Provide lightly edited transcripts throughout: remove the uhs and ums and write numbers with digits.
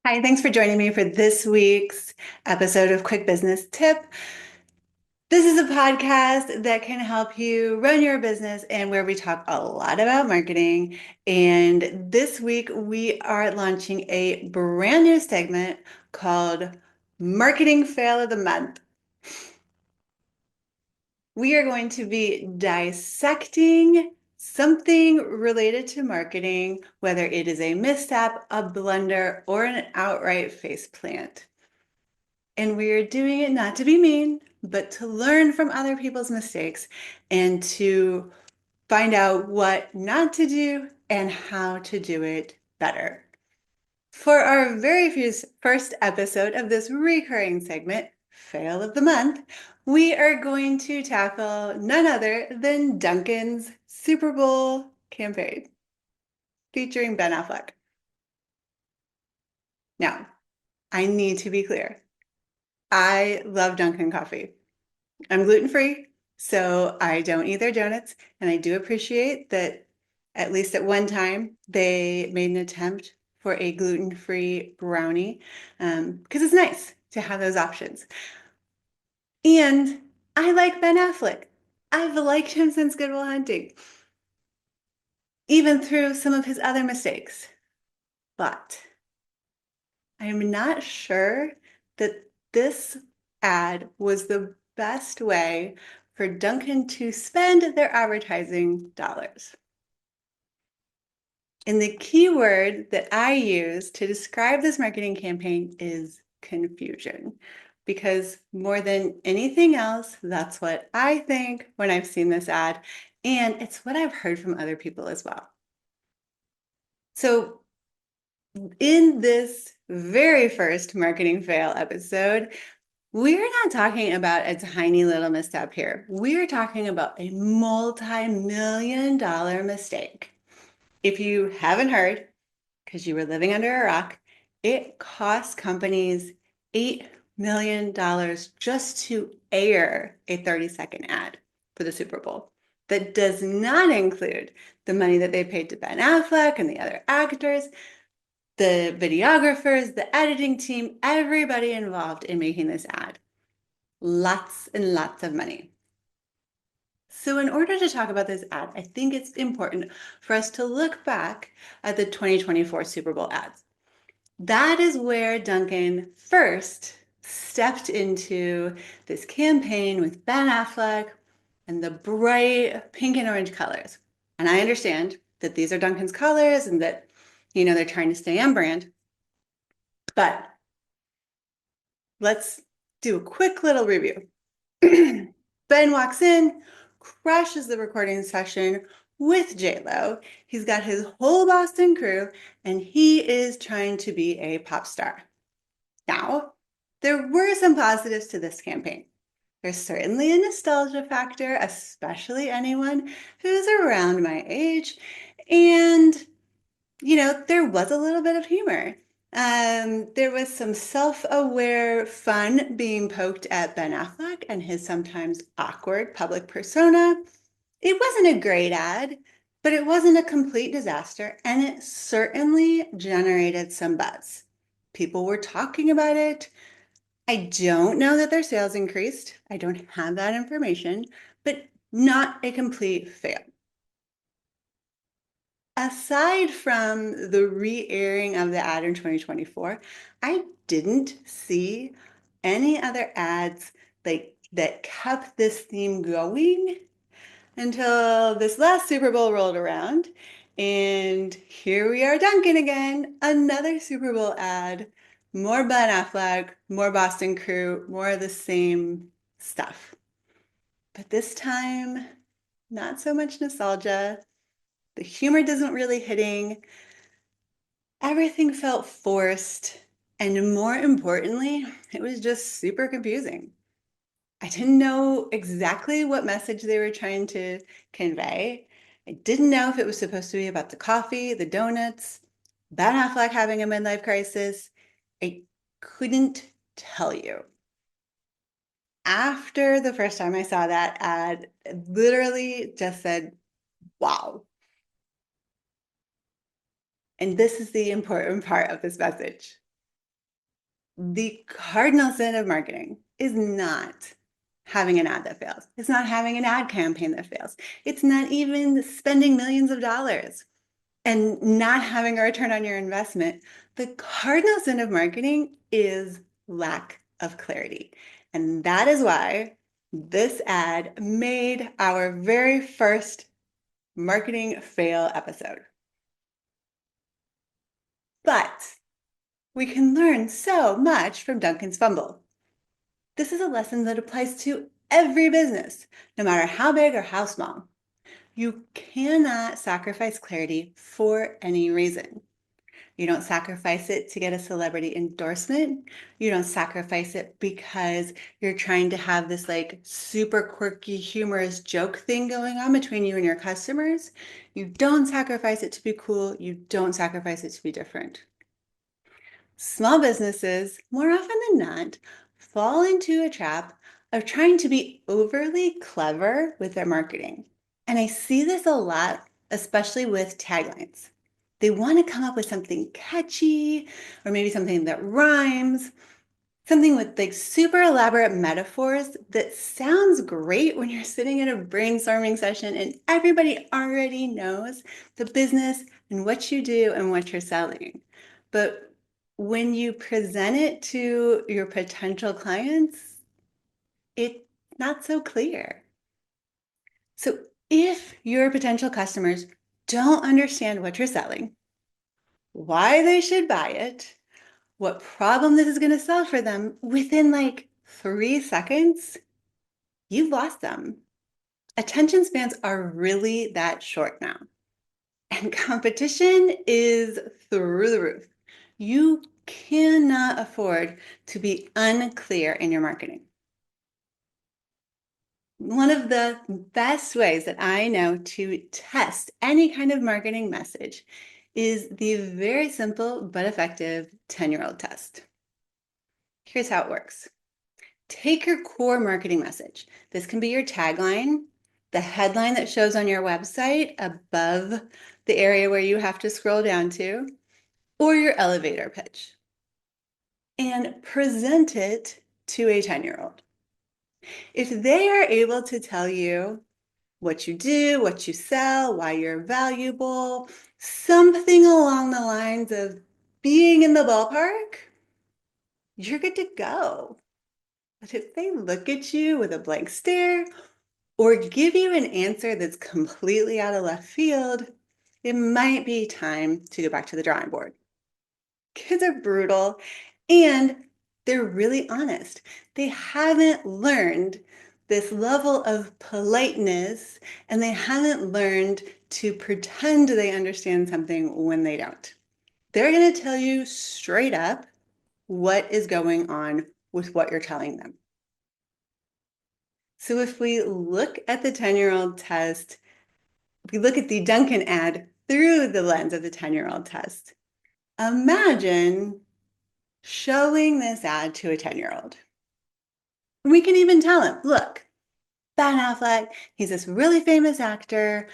Hi, thanks for joining me for this week's episode of Quick Business Tip. This is a podcast that can help you run your business and where we talk a lot about marketing. And this week we are launching a brand new segment called Marketing Fail of the Month. We are going to be dissecting something related to marketing, whether it is a misstep, a blunder, or an outright faceplant. And we are doing it not to be mean, but to learn from other people's mistakes and to find out what not to do and how to do it better. For our first episode of this recurring segment, Fail of the Month, we are going to tackle none other than Dunkin's Super Bowl campaign featuring Ben Affleck. Now, I need to be clear. I love Dunkin' coffee. I'm gluten-free, so I don't eat their donuts, and I do appreciate that at least at one time they made an attempt for a gluten-free brownie, because it's nice to have those options. And I like Ben Affleck. I've liked him since Good Will Hunting, even through some of his other mistakes. But I'm not sure that this ad was the best way for Dunkin' to spend their advertising dollars. And the key word that I use to describe this marketing campaign is confusion. Because more than anything else, that's what I think when I've seen this ad. And it's what I've heard from other people as well. So in this very first marketing fail episode, we're not talking about a tiny little misstep here. We're talking about a multi-million-dollar mistake. If you haven't heard, because you were living under a rock, it costs companies $8 million just to air a 30-second ad for the Super Bowl. That does not include the money that they paid to Ben Affleck and the other actors, the videographers, the editing team, everybody involved in making this ad. Lots and lots of money. So in order to talk about this ad, I think it's important for us to look back at the 2024 Super Bowl ads. That is where Dunkin' first stepped into this campaign with Ben Affleck and the bright pink and orange colors. And I understand that these are Dunkin's colors and that, they're trying to stay on brand. But let's do a quick little review. Ben walks in, crashes the recording session with J-Lo. He's got his whole Boston crew, and he is trying to be a pop star. Now, there were some positives to this campaign. There's certainly a nostalgia factor, especially anyone who's around my age. And, there was a little bit of humor. There was some self-aware fun being poked at Ben Affleck and his sometimes awkward public persona. It wasn't a great ad, but it wasn't a complete disaster, and it certainly generated some buzz. People were talking about it. I don't know that their sales increased. I don't have that information, but not a complete fail. Aside from the re-airing of the ad in 2024, I didn't see any other ads that kept this theme going until this last Super Bowl rolled around. And here we are, Dunkin' again, another Super Bowl ad, more Ben Affleck, more Boston crew, more of the same stuff. But this time, not so much nostalgia. The humor doesn't really hitting. Everything felt forced. And more importantly, it was just super confusing. I didn't know exactly what message they were trying to convey. I didn't know if it was supposed to be about the coffee, the donuts, Ben Affleck having a midlife crisis. I couldn't tell you. After the first time I saw that ad, it literally just said, wow. And this is the important part of this message. The cardinal sin of marketing is not having an ad that fails. It's not having an ad campaign that fails. It's not even spending millions of dollars and not having a return on your investment. The cardinal sin of marketing is lack of clarity. And that is why this ad made our very first marketing fail episode. But we can learn so much from Duncan's fumble. This is a lesson that applies to every business, no matter how big or how small. You cannot sacrifice clarity for any reason. You don't sacrifice it to get a celebrity endorsement. You don't sacrifice it because you're trying to have this like super quirky, humorous joke thing going on between you and your customers. You don't sacrifice it to be cool. You don't sacrifice it to be different. Small businesses, more often than not, fall into a trap of trying to be overly clever with their marketing. And I see this a lot, especially with taglines. They want to come up with something catchy or maybe something that rhymes, something with like super elaborate metaphors that sounds great when you're sitting in a brainstorming session and everybody already knows the business and what you do and what you're selling. But when you present it to your potential clients, it's not so clear. So if your potential customers don't understand what you're selling, why they should buy it, what problem this is going to solve for them within like 3 seconds, you've lost them. Attention spans are really that short now. And competition is through the roof. You cannot afford to be unclear in your marketing. One of the best ways that I know to test any kind of marketing message is the very simple but effective 10-year-old test. Here's how it works. Take your core marketing message. This can be your tagline, the headline that shows on your website above the area where you have to scroll down to, or your elevator pitch, and present it to a 10-year-old. If they are able to tell you what you do, what you sell, why you're valuable, something along the lines of being in the ballpark, you're good to go. But if they look at you with a blank stare or give you an answer that's completely out of left field, it might be time to go back to the drawing board. Kids are brutal and they're really honest. They haven't learned this level of politeness and they haven't learned to pretend they understand something when they don't. They're going to tell you straight up what is going on with what you're telling them. So if we look at the 10-year-old test, we look at the Dunkin ad through the lens of the 10-year-old test. Imagine showing this ad to a 10-year-old. We can even tell him, look, Ben Affleck, he's this really famous actor.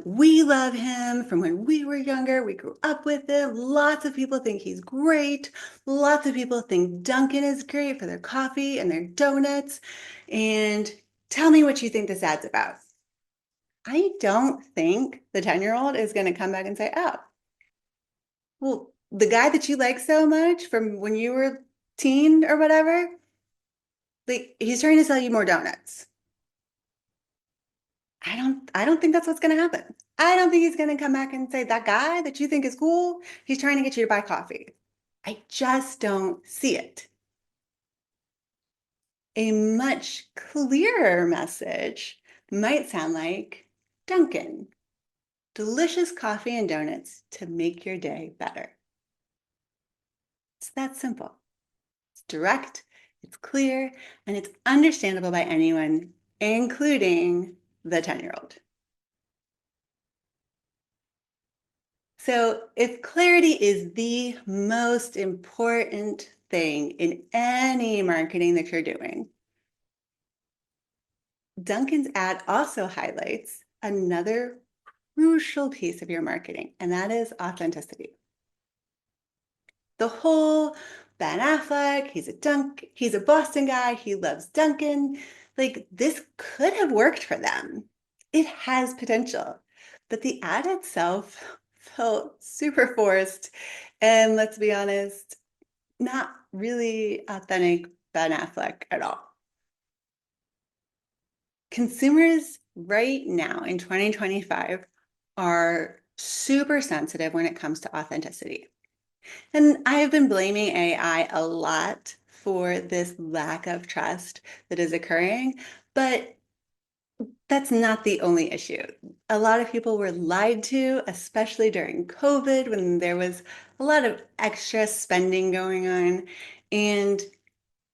We love him from when we were younger. We grew up with him. Lots of people think he's great. Lots of people think Dunkin' is great for their coffee and their donuts. And tell me what you think this ad's about. I don't think the 10-year-old is going to come back and say, oh, well, the guy that you like so much from when you were teen or whatever, like he's trying to sell you more donuts. I don't think that's what's going to happen. I don't think he's going to come back and say that guy that you think is cool, he's trying to get you to buy coffee. I just don't see it. A much clearer message might sound like Dunkin', delicious coffee and donuts to make your day better. It's that simple. It's direct, it's clear, and it's understandable by anyone, including the 10-year-old. So if clarity is the most important thing in any marketing that you're doing, Dunkin's ad also highlights another crucial piece of your marketing, and that is authenticity. The whole Ben Affleck, he's a Boston guy, he loves Dunkin. Like this could have worked for them. It has potential. But the ad itself felt super forced and let's be honest, not really authentic Ben Affleck at all. Consumers right now in 2025 are super sensitive when it comes to authenticity. And I have been blaming AI a lot for this lack of trust that is occurring, but that's not the only issue. A lot of people were lied to, especially during COVID when there was a lot of extra spending going on. And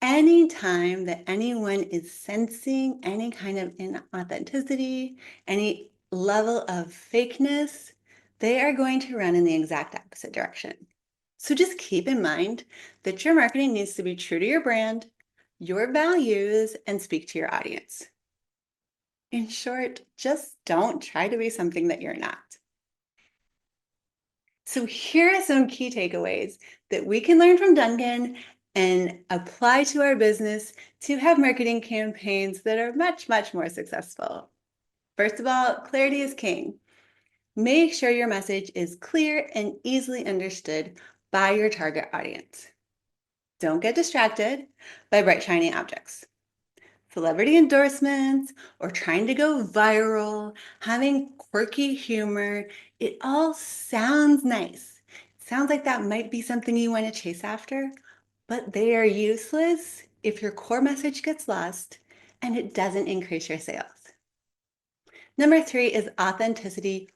anytime that anyone is sensing any kind of inauthenticity, any level of fakeness, they are going to run in the exact opposite direction. So just keep in mind that your marketing needs to be true to your brand, your values, and speak to your audience. In short, just don't try to be something that you're not. So here are some key takeaways that we can learn from Dunkin and apply to our business to have marketing campaigns that are much, much more successful. First of all, clarity is king. Make sure your message is clear and easily understood by your target audience. Don't get distracted by bright, shiny objects. Celebrity endorsements or trying to go viral, having quirky humor, it all sounds nice. It sounds like that might be something you want to chase after, but they are useless if your core message gets lost and it doesn't increase your sales. Number three is authenticity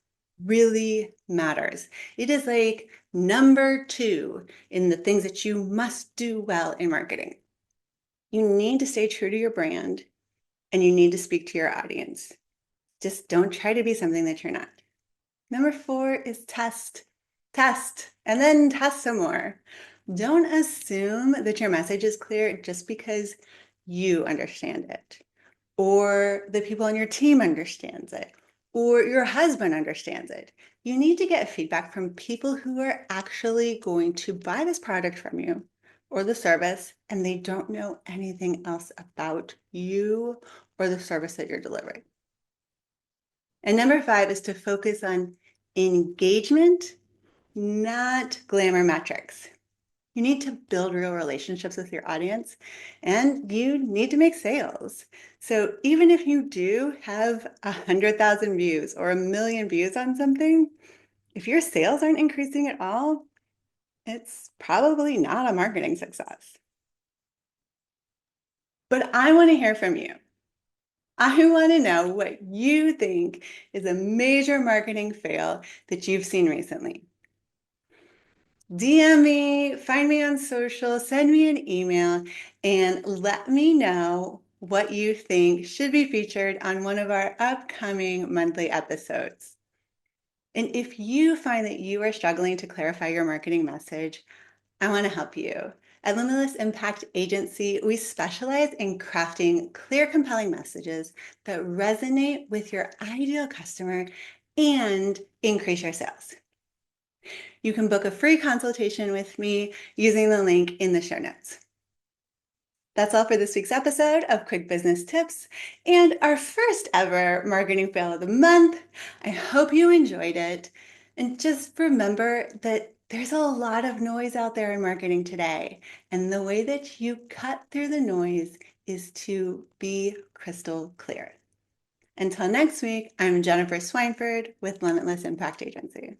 really matters. It is like number two in the things that you must do well in marketing. You need to stay true to your brand and you need to speak to your audience. Just don't try to be something that you're not. Number four is test, and then test some more. Don't assume that your message is clear just because you understand it, or the people on your team understands it, or your husband understands it. You need to get feedback from people who are actually going to buy this product from you or the service, and they don't know anything else about you or the service that you're delivering. And number five is to focus on engagement, not glamour metrics. You need to build real relationships with your audience and you need to make sales. So even if you do have 100,000 views or 1 million views on something, if your sales aren't increasing at all, it's probably not a marketing success. But I want to hear from you. I want to know what you think is a major marketing fail that you've seen recently. DM me, find me on social, send me an email, and let me know what you think should be featured on one of our upcoming monthly episodes. And if you find that you are struggling to clarify your marketing message, I want to help you. At Limitless Impact Agency, we specialize in crafting clear, compelling messages that resonate with your ideal customer and increase your sales. You can book a free consultation with me using the link in the show notes. That's all for this week's episode of Quick Business Tips and our first ever marketing fail of the month. I hope you enjoyed it. And just remember that there's a lot of noise out there in marketing today. And the way that you cut through the noise is to be crystal clear. Until next week, I'm Jennifer Swineford with Limitless Impact Agency.